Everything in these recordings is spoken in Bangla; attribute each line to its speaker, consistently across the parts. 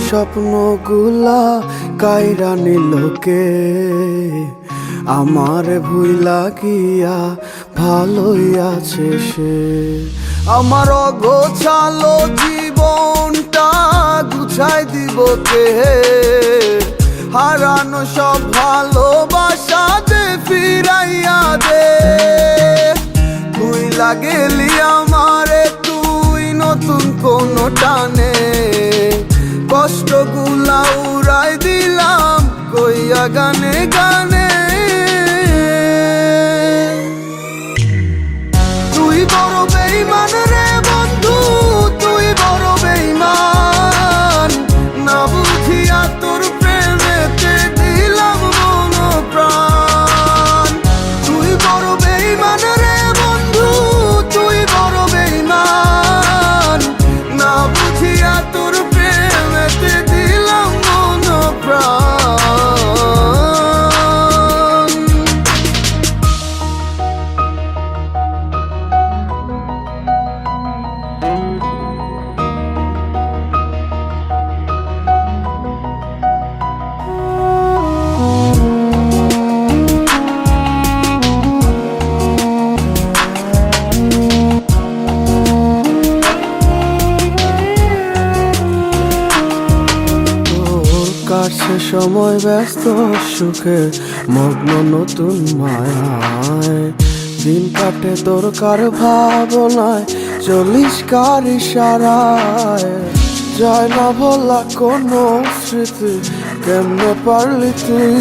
Speaker 1: স্বপ্নগুলা কাইরা নিলোকে, আমার ভুইলা গিয়া ভালোই আছে সে। আমার অগোছালো জীবনটা গুছাই দিব কে, হারানো সব ভালোবাসা দে ফিরাইয়া দে। তুই লাগেলি আমারে তুই নতুন কোন টানে, কষ্টগুলা উড়াই দিলাম কইয়া গানে গানে। তুই বড় বেঈমান রে বন্ধু, তুই বড় বেঈমান, না বুঝিয়া তোর প্রেমেতে দিলাম মন প্রাণ। তুই বড় বেঈমান রে বন্ধু, তুই বড় বেঈমান, না বুঝিয়া তোর প্রেমেতে দিলাম মন প্রাণ। কাটছে সময় ব্যস্ত সুখে মগ্ন নতুন মায়ায়, দিন কাটে তোর কার ভাবনায়, চলিস কার ইশারায়। যায় না বলা কোনো স্মৃতি, কেমনে পারলি তুই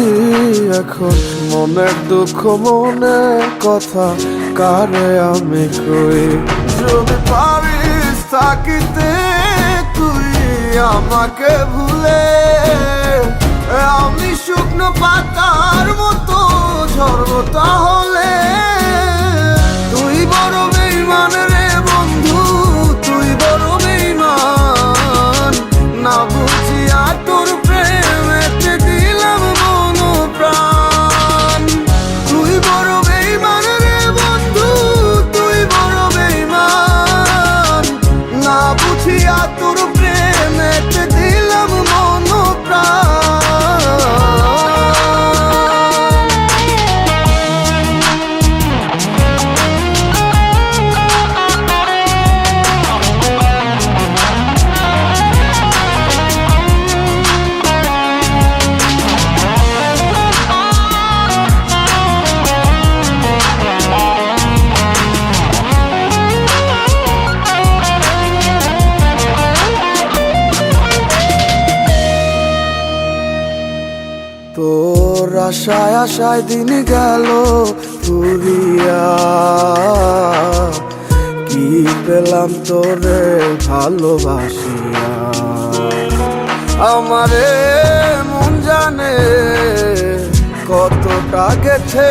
Speaker 1: এখন মনের দুঃখ মনের কথা কারে আমি কই। যদি পারিস থাকিতে তুই আমাকে ভুলে, আমি শুকনো পাতার মতো ঝরব তাহলে। তুই বড় বেঈমান রে বন্ধু, তুই বড় বেঈমান, না বুঝিয়া তোর প্রেমেতে দিলাম মন প্রাণ। তুই বড় বেঈমান রে বন্ধু, তুই বড় বেঈমান, না বুঝিয়া তোর প্রেমেতে দিলাম মন প্রাণ। তোর আশায় আশায় দিন গেল পুরিয়া, কি পেলাম তোরে ভালোবাসিয়া। আমারে মন জানে কতটা গেছে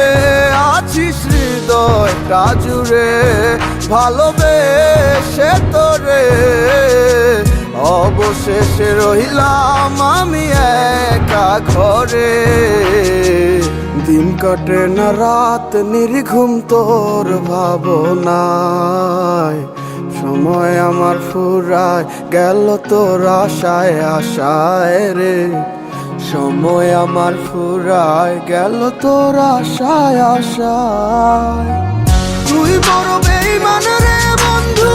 Speaker 1: আছিস হৃদয়টা জুড়ে, ভালোবেসে তোরে অবশেষে রইলাম আমি একা ঘরে। দিন কাটে না রাত নির্ঘুম তোর ভাবনায়, সময় আমার ফুরায় গেল তোর আশায় আশায় রে। সময় আমার ফুরায় গেল তোর আশায় আশায়। তুই বড় বেঈমান রে বন্ধু,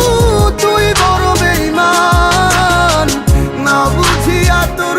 Speaker 1: তুই বড় বেঈমান, না বুঝিয়া তোর